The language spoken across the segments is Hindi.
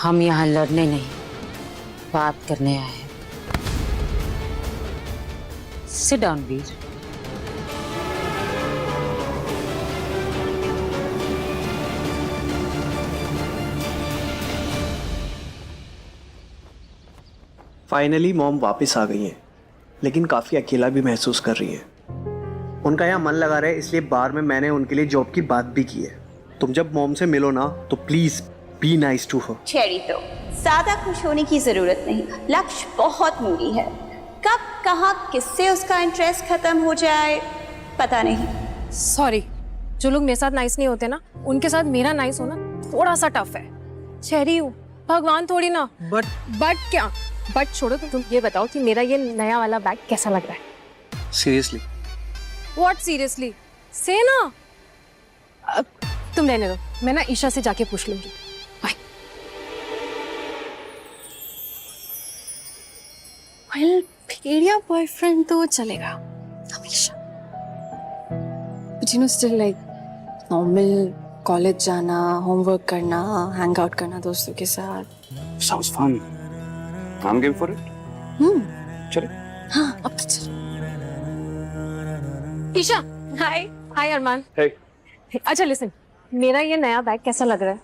हम यहाँ लड़ने नहीं, बात करने आए हैं। सिट डाउन वीर। फाइनली मॉम वापस आ गई हैं, लेकिन काफ़ी अकेला भी महसूस कर रही हैं। उनका यहाँ मन लगा रहा है, इसलिए बार में मैंने उनके लिए जॉब की बात भी की है। तुम जब मॉम से मिलो ना तो please be nice to her. Cherry तो ज़्यादा खुश होने की ज़रूरत नहीं। लक्ष्य बहुत मूडी है, कब कहाँ किससे उसका इंटरेस्ट खत्म हो जाए पता नहीं। सॉरी, जो लोग मेरे साथ नाइस नहीं होते ना, उनके साथ मेरा नाइस होना थोड़ा सा टफ है। चेरी हूँ, भगवान थोड़ी ना। बट क्या? बट छोड़ो, तुम ये बताओ कि मेरा ये नया वाला बैग कैसा लग रहा है? सीरियसली? What seriously? से ना। अब तुम रहने दो, मैं ना ईशा से जाके पूछ लूंगी। बाय। वेल, भेड़िया बॉयफ्रेंड तो चलेगा हमेशा, but you know still like normal college जाना, होमवर्क करना, हैंग आउट करना दोस्तों के साथ। Sounds fun. I'm game for it. चले। हाँ, अब तो चल। ईशा, हाय। हाय अरमान। Hey. अच्छा लिसन, मेरा ये नया बैग कैसा लग रहा है?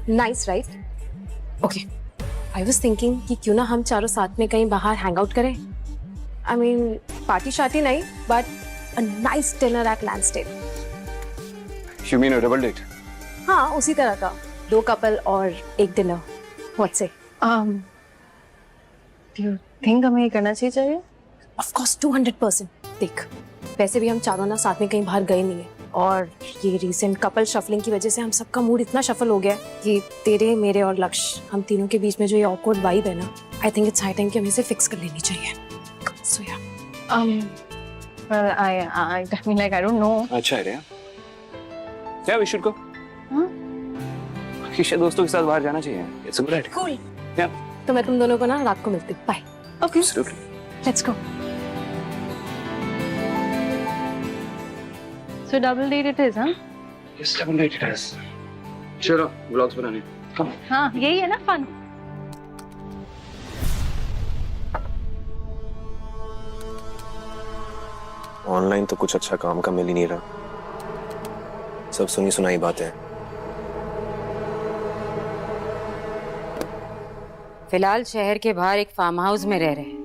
Nice right? Okay, I was thinking कि क्यों ना हम चारों साथ में कहीं बाहर हैंग आउट करें। आई मीन पार्टी शार्टी नहीं, but a nice dinner eight landscape. You mean a double date? हाँ, उसी तरह का, 2 कपल और 1 डिनर। व्हाट से? Do you think हमें ये करना चाहिए? Of course 200%। देख, वैसे भी हम चारों ना साथ में कहीं बाहर गए नहीं है, और ये रिसेंट कपल शफलिंग की वजह से हम सबका मूड इतना शफल हो गया है कि तेरे, मेरे और लक्ष्य, हम तीनों के बीच में जो ये ऑकवर्ड वाइब है ना, I think it's high time कि हमें इसे फिक्स कर लेनी चाहिए। सो या Well, I mean, like, I don't know. अच्छा है Yeah, we should go. हाँ? ईशा दोस्तों के साथ बाहर जाना चाहिए। It's a good idea. Cool. Yeah. तो मैं तुम दोनों को ना रात को मिलती हूँ। Bye. Okay. Absolutely. Let's go. So double date it is, huh? Yes, double date it is. चलो, vlogs बनाने। Come. हाँ, यही है ना fun. ऑनलाइन तो कुछ अच्छा काम का मिल ही नहीं रहा, सब सुनी सुनाई बातें। फिलहाल शहर के बाहर एक फार्म हाउस में रह रहे हैं,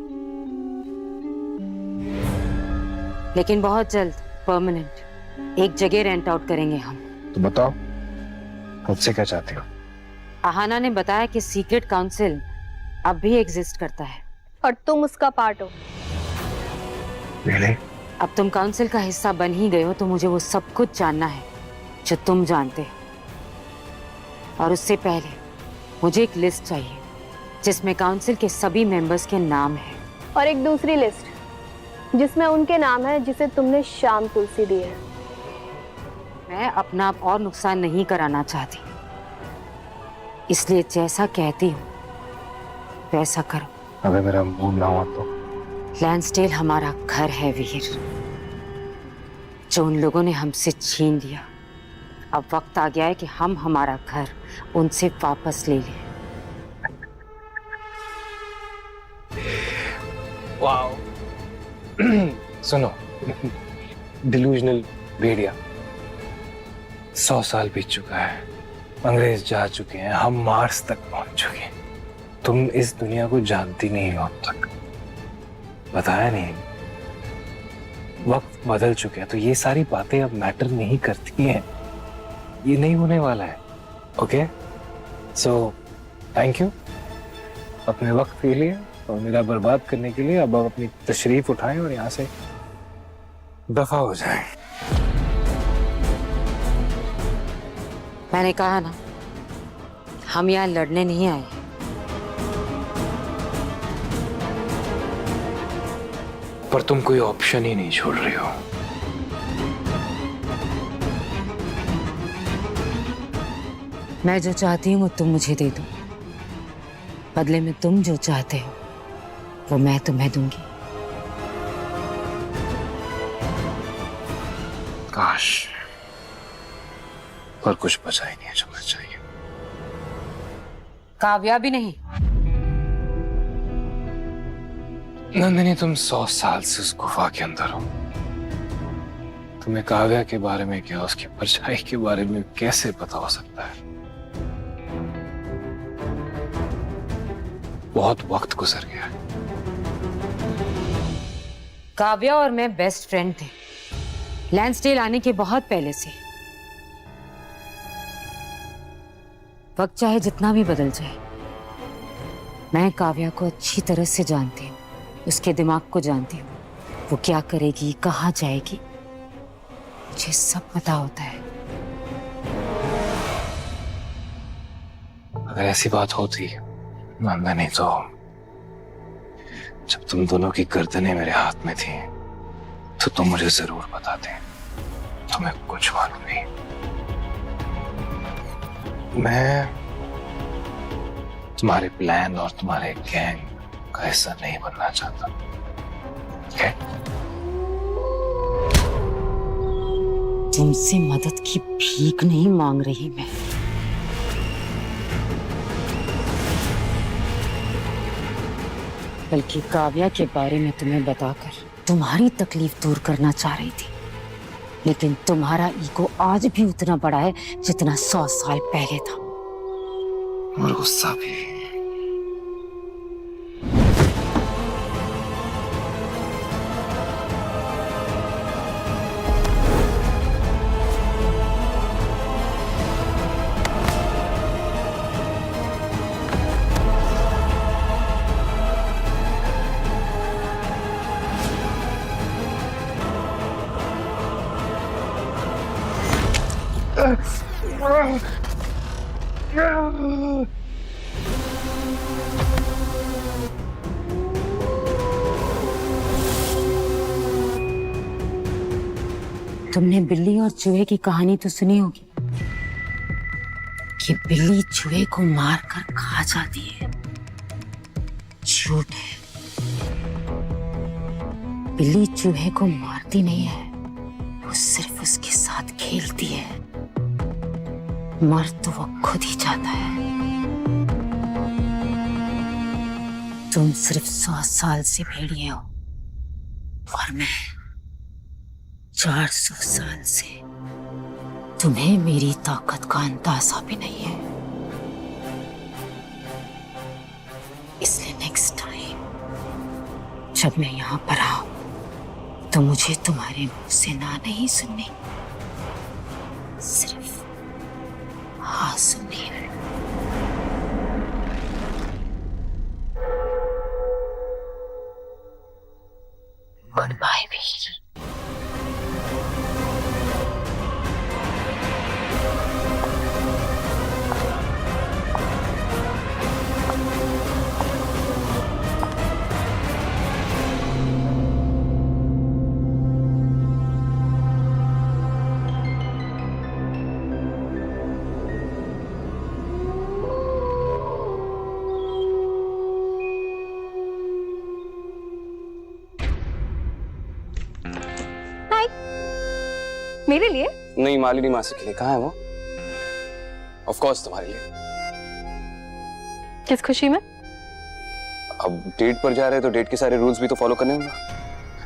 लेकिन बहुत जल्द परमानेंट एक जगह रेंट आउट करेंगे हम। तो बताओ, मुझसे क्या चाहती हो? आहाना ने बताया कि सीक्रेट काउंसिल अब भी एग्जिस्ट करता है, और तुम उसका पार्ट हो। Really? अब तुम काउंसिल का हिस्सा बन ही गए हो, तो मुझे वो सब कुछ जानना है जो तुम जानते हो। और उससे पहले मुझे एक लिस्ट चाहिए जिसमें काउंसिल के सभी मेंबर्स के नाम हैं, और एक दूसरी लिस्ट जिसमें उनके नाम है जिसे तुमने शाम तुलसी दी है। मैं अपना आप और नुकसान नहीं कराना चाहती, इसलिए जैसा कहती हूँ वैसा करो। अबे मेरा मूड ना हुआ तो? लैंसडेल हमारा घर है वीर, जो उन लोगों ने हमसे छीन लिया। अब वक्त आ गया है कि हम हमारा घर उनसे वापस ले लें। वाओ। सुनो, डिल्यूजनल भेड़िया, 100 साल बीत चुका है, अंग्रेज जा चुके हैं, हम मार्स तक पहुंच चुके हैं, तुम इस दुनिया को जानती नहीं हो अब तक, बताया नहीं। वक्त बदल चुके हैं, तो ये सारी बातें अब मैटर नहीं करती हैं, ये नहीं होने वाला है। ओके, सो थैंक यू अपने वक्त के लिए और मेरा बर्बाद करने के लिए। अब आप अपनी तशरीफ उठाएं और यहाँ से दफा हो जाएं। मैंने कहा ना, हम यहाँ लड़ने नहीं आए। पर तुम कोई ऑप्शन ही नहीं छोड़ रही हो। मैं जो चाहती हूँ वो तुम मुझे दे दो, बदले में तुम जो चाहते हो वो मैं तुम्हें दूंगी। काश, पर कुछ बचा ही नहीं है जो मुझे चाहिए। काव्या भी नहीं। नंदिनी, तुम 100 साल से उस गुफा के अंदर हो। तुम्हें काव्या के बारे में क्या, उसकी परछाई के बारे में कैसे पता हो सकता है? बहुत वक्त गुजर गया है। काव्या और मैं बेस्ट फ्रेंड थे, लैंसडेल आने के बहुत पहले से। वक्त चाहे जितना भी बदल जाए, मैं काव्या को अच्छी तरह से जानती हूँ, उसके दिमाग को जानती हूँ। वो क्या करेगी, कहाँ जाएगी, मुझे सब पता होता है। अगर ऐसी बात होती नंदिनी, तो जब तुम दोनों की गर्दनें मेरे हाथ में थी तो तुम मुझे जरूर बताते। तुम्हें कुछ मालूम नहीं। मैं तुम्हारे प्लान और तुम्हारे गैंग का हिस्सा नहीं बनना चाहता। okay? तुमसे मदद की भीख नहीं मांग रही मैं। बल्कि काव्या के बारे में तुम्हें बताकर तुम्हारी तकलीफ दूर करना चाह रही थी। लेकिन तुम्हारा ईगो आज भी उतना बड़ा है जितना 100 साल पहले था। और गुस्सा भी। तुमने बिल्ली और चूहे की कहानी तो सुनी होगी कि बिल्ली चूहे को मारकर खा जाती है। झूठ है। बिल्ली चूहे को मारती नहीं है, वो सिर्फ उसके साथ खेलती है। मर तो वो खुद ही जाता है। तुम सिर्फ 100 साल से भेड़िए हो और मैं 400 साल से। तुम्हें मेरी ताकत का अंदाजा भी नहीं है। इसलिए नेक्स्ट टाइम जब मैं यहाँ पर आऊं तो मुझे तुम्हारे मुंह से ना नहीं सुननी, सिर्फ हाँ सुननी है। गुड बाय वीर। मेरे लिए? नहीं, मालिनी मासी के लिए। कहाँ है वो? ऑफ कोर्स तुम्हारे लिए। किस खुशी में? अब डेट पर जा रहे हैं तो डेट के सारे रूल्स भी तो फॉलो करने होंगे।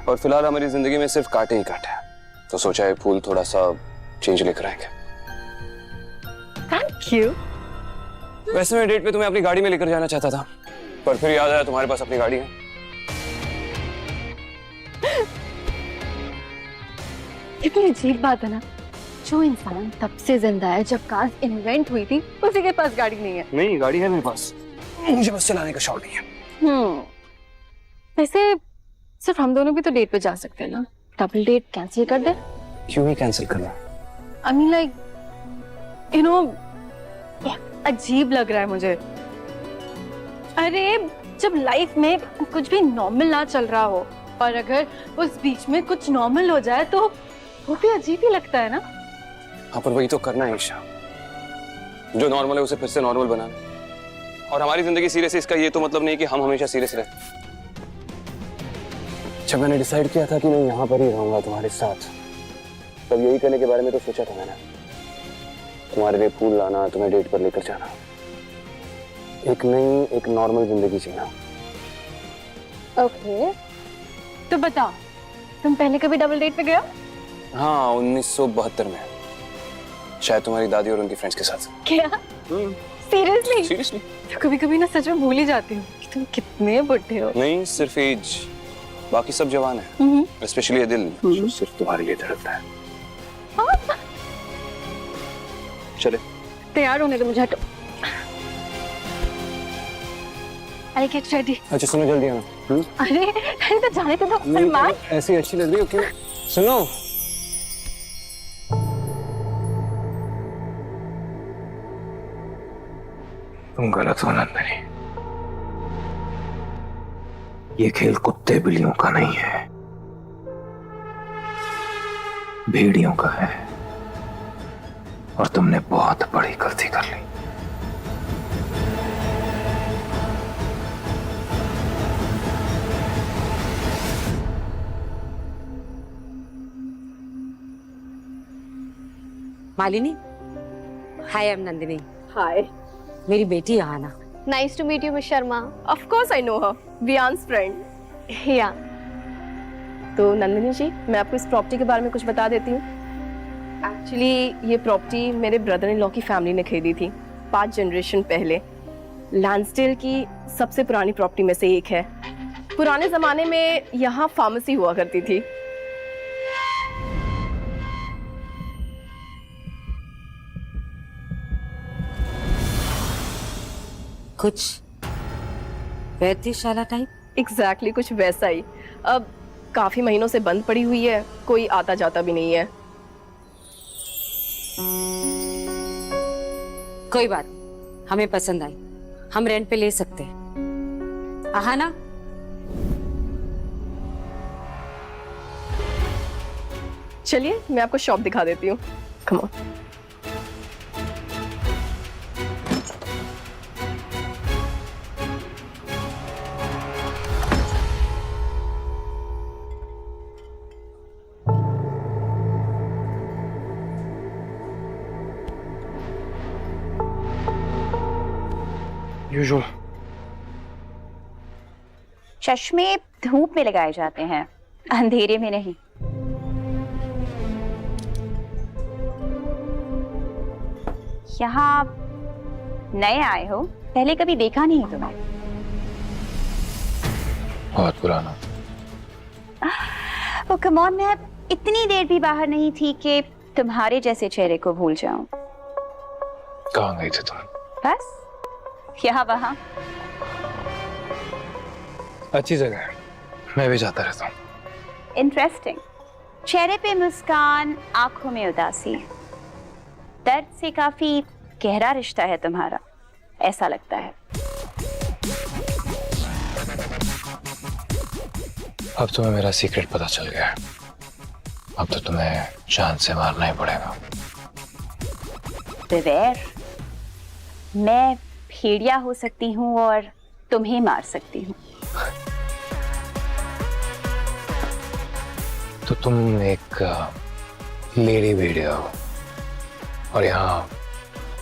और फिलहाल हमारी जिंदगी में सिर्फ कांटे ही कांटे हैं, तो सोचा है फूल थोड़ा सा चेंज लेकर आएंगे। Thank you. वैसे मैं डेट पे तुम्हें अपनी गाड़ी में लेकर जाना चाहता था, पर फिर याद आया तुम्हारे पास अपनी गाड़ी है। कितनी अजीब बात है ना, जो इंसान तब से जिंदा है जब कार इन्वेंट हुई थी, उसी के पास गाड़ी नहीं है। नहीं, गाड़ी है मेरे पास, मुझे बस चलाने का शौक नहीं है। वैसे सिर्फ हम दोनों भी तो डेट पे जा सकते हैं ना। डबल डेट कैंसिल कर दे। क्यों ही कैंसिल करना? I mean like you know, अजीब लग रहा है मुझे। अरे जब लाइफ में कुछ भी नॉर्मल ना चल रहा हो और अगर उस बीच में कुछ नॉर्मल हो जाए तो वो भी अजीब ही लगता है ना। हाँ, पर वही तो करना है ईशा, जो नॉर्मल है उसे फिर से नॉर्मल बनाना। और हमारी जिंदगी सीरियस है, इसका ये तो मतलब नहीं कि हम हमेशा सीरियस रहे। जब मैंने डिसाइड किया था कि मैं यहाँ पर ही रहूंगा तुम्हारे साथ, तब यही करने के बारे में तो सोचा था मैंने। तुम्हारे लिए फूल लाना, तुम्हें डेट पर लेकर जाना। एक नई, एक नॉर्मल जिंदगी जीना। ओके, तो बता, तुम पहले कभी डबल डेट पे गए हो? हाँ, 1972 में, शायद तुम्हारी दादी और उनकी फ्रेंड्स के साथ। क्या? सीरियसली? सीरियसली? तो कभी कभी ना सच में भूल ही जाती हूँ कि तुम कितने बुढ़े हो। नहीं, सिर्फ एज, बाकी सब जवान है। स्पेशली ये दिल जो सिर्फ तुम्हारे लिए धड़कता है। चले, तैयार होने दो मुझे, हटो। अरे गेट रेडी। अच्छा सुनो, जल्दी आना। अरे अरे तो जाने दो सलमान। ऐसी अच्छी लग रही हो क्यों? सुनो, तुम गलत हो नंदिनी। ये खेल कुत्ते बिल्लियों का नहीं है, भेड़ियों का है, और तुमने बहुत बड़ी गलती कर ली। Malini, hi, I am Nandini. Hi, मेरी बेटी आना। Nice to meet you miss Sharma. Of course I know her, Viaan's friend. या तो नंदिनी जी, मैं आपको इस प्रॉपर्टी के बारे में कुछ बता देती हूँ। एक्चुअली ये प्रॉपर्टी मेरे ब्रदर इन लॉ की फैमिली ने खरीदी थी 5 जनरेशन पहले। लैंसडेल की सबसे पुरानी प्रॉपर्टी में से एक है। पुराने जमाने में यहाँ फार्मेसी हुआ करती थी। कुछ वैद्यशाला टाइप? एग्जैक्टली कुछ वैसा ही। अब काफी महीनों से बंद पड़ी हुई है, कोई आता जाता भी नहीं है। कोई बात नहीं, हमें पसंद आई, हम रेंट पे ले सकते हैं। आहाना, चलिए मैं आपको शॉप दिखा देती हूँ। Come on. यूजुअल चश्मे धूप में लगाए जाते हैं, अंधेरे में नहीं। यहाँ आप नए आए हो, पहले कभी देखा नहीं तुम्हें। बहुत पुराना। ओ कम ऑन, मैं इतनी देर भी बाहर नहीं थी कि तुम्हारे जैसे चेहरे को भूल जाऊं। कहाँ गई थी तुम? बस यहाँ वहाँ। अच्छी जगह है, मैं भी जाता रहता हूँ। इंटरेस्टिंग। चेहरे पे मुस्कान, आंखों में उदासी। दर्द से काफी गहरा रिश्ता है तुम्हारा, ऐसा लगता है। अब तुम्हें मेरा सीक्रेट पता चल गया है। अब तो तुम्हें जान से मारना ही पड़ेगा। बेवेर, मैं भेड़िया हो सकती हूँ और तुम्हें मार सकती हूँ। तो तुम एक लेडी भेड़िया हो और यहाँ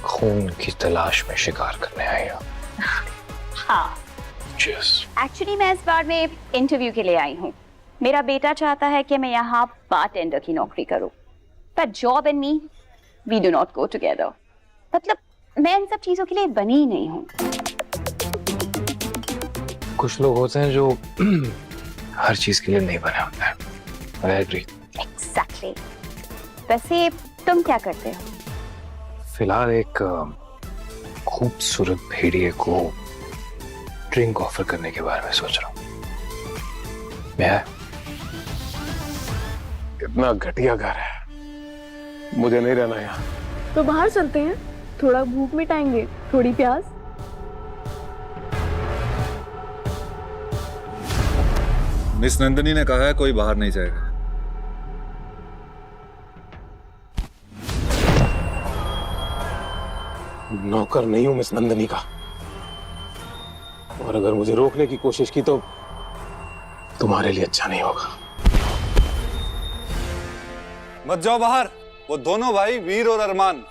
खून की तलाश में शिकार करने आई हो। हाँ, एक्चुअली मैं इस बार में इंटरव्यू के लिए आई हूँ। मेरा बेटा चाहता है कि मैं यहाँ बारटेंडर की नौकरी करूँ, पर job and me we do not go together. मतलब मैं इन सब चीजों के लिए बनी ही नहीं हूँ। कुछ लोग होते हैं जो हर चीज के लिए नहीं बने होते हैं। I agree. Exactly. वैसे तुम क्या करते हो? फिलहाल एक खूबसूरत भेड़िए को ड्रिंक ऑफर करने के बारे में सोच रहा हूँ। कितना घटिया घर है, मुझे नहीं रहना यहाँ। तो बाहर चलते हैं, थोड़ा भूख मिटाएंगे, थोड़ी प्यास। मिस नंदिनी ने कहा है कोई बाहर नहीं जाएगा। नौकर नहीं हूं मिस नंदिनी का, और अगर मुझे रोकने की कोशिश की तो तुम्हारे लिए अच्छा नहीं होगा। मत जाओ बाहर। वो दोनों भाई वीर और अरमान,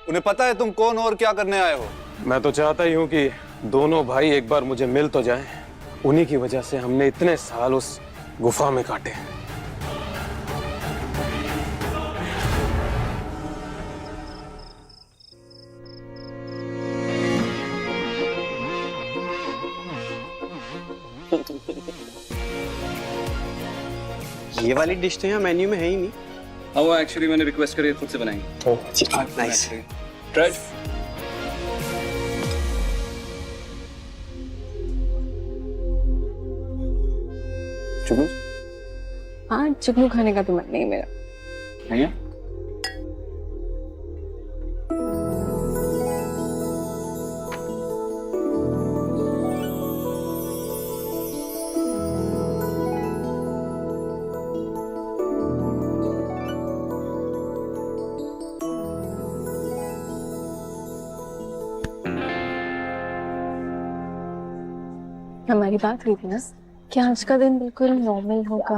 उन्हें पता है तुम कौन और क्या करने आए हो। मैं तो चाहता ही हूं कि दोनों भाई एक बार मुझे मिल तो जाएं। उन्हीं की वजह से हमने इतने साल उस गुफा में काटे। ये वाली डिश तो यहाँ मेन्यू में है ही नहीं। हाँ, वो एक्चुअली मैंने रिक्वेस्ट करी खुद से बनाई। नाइस। ट्राई। चुगलू? हाँ, चुगलू खाने का तो मन नहीं मेरा। नहीं है? हमारी बात हुई थी ना कि आज का दिन बिल्कुल नॉर्मल होगा,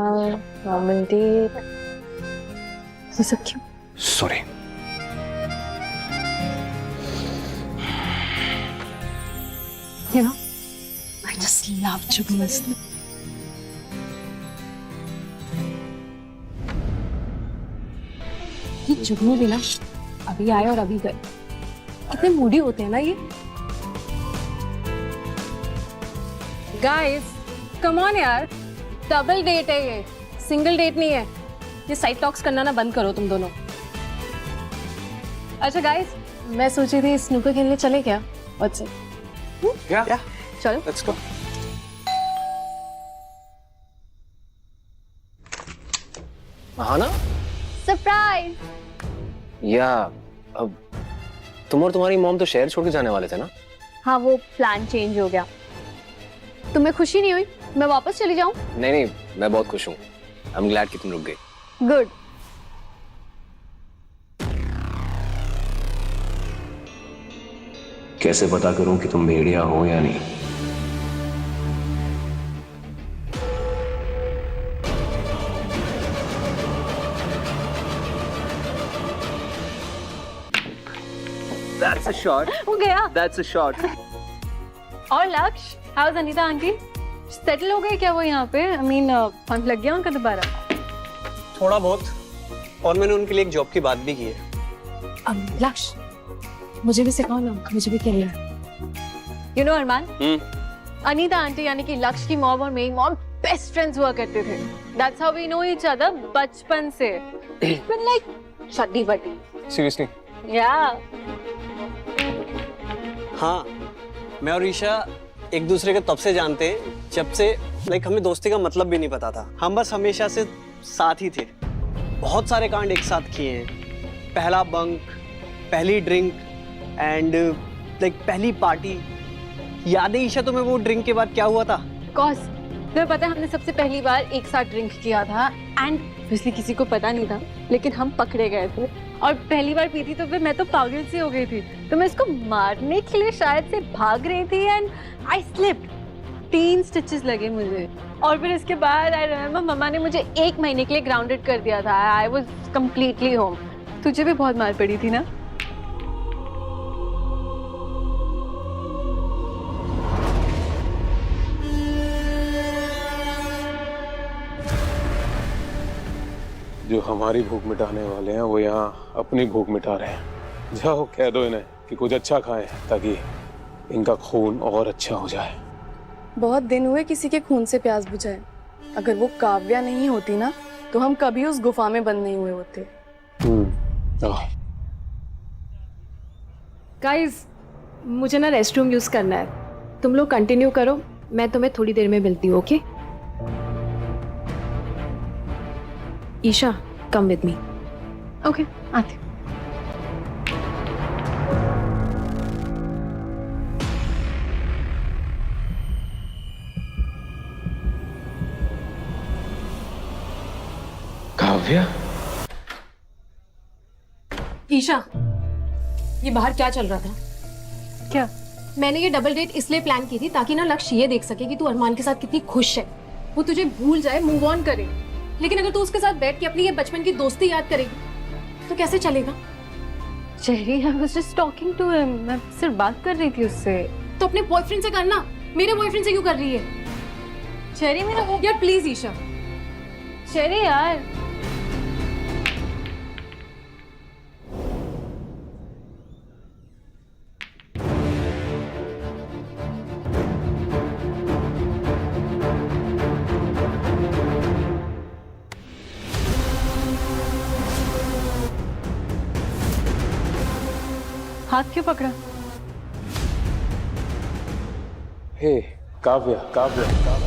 नॉर्मल डेट। ये सब क्यों? Sorry. You know, I just love Jugnal. ये जुगनू भी ना अभी आए और अभी गए, कितने मूडी होते हैं ना ये। गाइस, कम ऑन यार, डबल डेट है ये, सिंगल डेट नहीं है। ये साइड टॉक्स करना ना बंद करो तुम दोनों। अच्छा गाइस, मैं सोच रही थी स्नूकर खेलने चले क्या? What's it? क्या? चलो। Let's go. हाँ ना? सरप्राइज। या अब तुम और तुम्हारी मॉम तो शहर छोड़ के जाने वाले थे ना? हाँ, वो प्लान चेंज हो गया। तुम्हें खुशी नहीं हुई मैं वापस चली जाऊं? नहीं नहीं, मैं बहुत खुश हूँ। आई एम ग्लैड कि तुम रुक गई। गुड। कैसे पता करूं कि तुम भेड़िया हो या नहीं? That's a shot. हो गया। That's a shot. और लक्ष्य, हाउस अनीता आंटी? सेटल हो गए क्या वो यहाँ पे? I mean, फंड लग गया उनका दोबारा? थोड़ा बहुत, और मैंने उनके लिए एक जॉब की बात भी की है। लक्ष्य, मुझे भी सिखाओ ना, मुझे भी खेलना है। You know Arman? Anita aunty यानी कि लक्ष्य की मॉम और मेरी मॉम बेस्ट फ्रेंड्स हुआ करते थे। That's how we know each other बचपन से। But like शड्डी बड्डी। सीरियसली? Yeah. हाँ, मैं और ईशा एक दूसरे को तब से जानते हैं जब से हमें दोस्ती का मतलब भी नहीं पता था। हम बस हमेशा से साथ ही थे। बहुत सारे कांड एक साथ किए हैं। पहला बंक, पहली ड्रिंक एंड पहली पार्टी। याद है ईशा तुम्हें वो ड्रिंक के बाद क्या हुआ था? कॉस, तुम्हें पता है हमने सबसे पहली बार एक साथ ड्रिंक किया था एंड ऑब्वियसली किसी को पता नहीं था, लेकिन हम पकड़े गए थे और पहली बार पी थी तो फिर मैं तो पागल सी हो गई थी। तो मैं इसको मारने के लिए शायद से भाग रही थी एंड आई स्लिप्ड। 3 स्टिचेस लगे मुझे और फिर इसके बाद आई रिमेम्बर मम्मा ने मुझे 1 महीने के लिए ग्राउंडेड कर दिया था। I was completely home. तुझे भी बहुत मार पड़ी थी ना? जो हमारी भूख मिटाने वाले हैं वो यहाँ अपनी भूख मिटा रहे हैं। जाओ कह दो इन्हें कि कुछ अच्छा खाएं ताकि इनका खून और अच्छा हो जाए। बहुत दिन हुए किसी के खून से प्यास बुझाए। अगर वो काव्या नहीं होती ना तो हम कभी उस गुफा में बंद नहीं हुए होते। गाइस, मुझे ना रेस्टरूम यूज करना है। तुम लोग कंटिन्यू करो, मैं तुम्हें थोड़ी देर में मिलती हूँ। Okay Isha, come with me. Okay, आते। काव्या? ईशा, ये बाहर क्या चल रहा था? क्या? मैंने ये डबल डेट इसलिए प्लान की थी ताकि ना लक्ष्य ये देख सके कि तू अरमान के साथ कितनी खुश है, वो तुझे भूल जाए, मूव ऑन करे। लेकिन अगर तू उसके साथ बैठ के अपनी ये बचपन की दोस्ती याद करेगी तो कैसे चलेगा? Cherry, I was just talking to him. मैं सिर्फ बात कर रही थी उससे। तो अपने बॉयफ्रेंड से करना, मेरे बॉयफ्रेंड से क्यों कर रही है? चेरी मेरा वो यार प्लीज ईशा। चेरी यार हाथ क्यों पकड़ा? हे काव्या, काव्या, काव्या।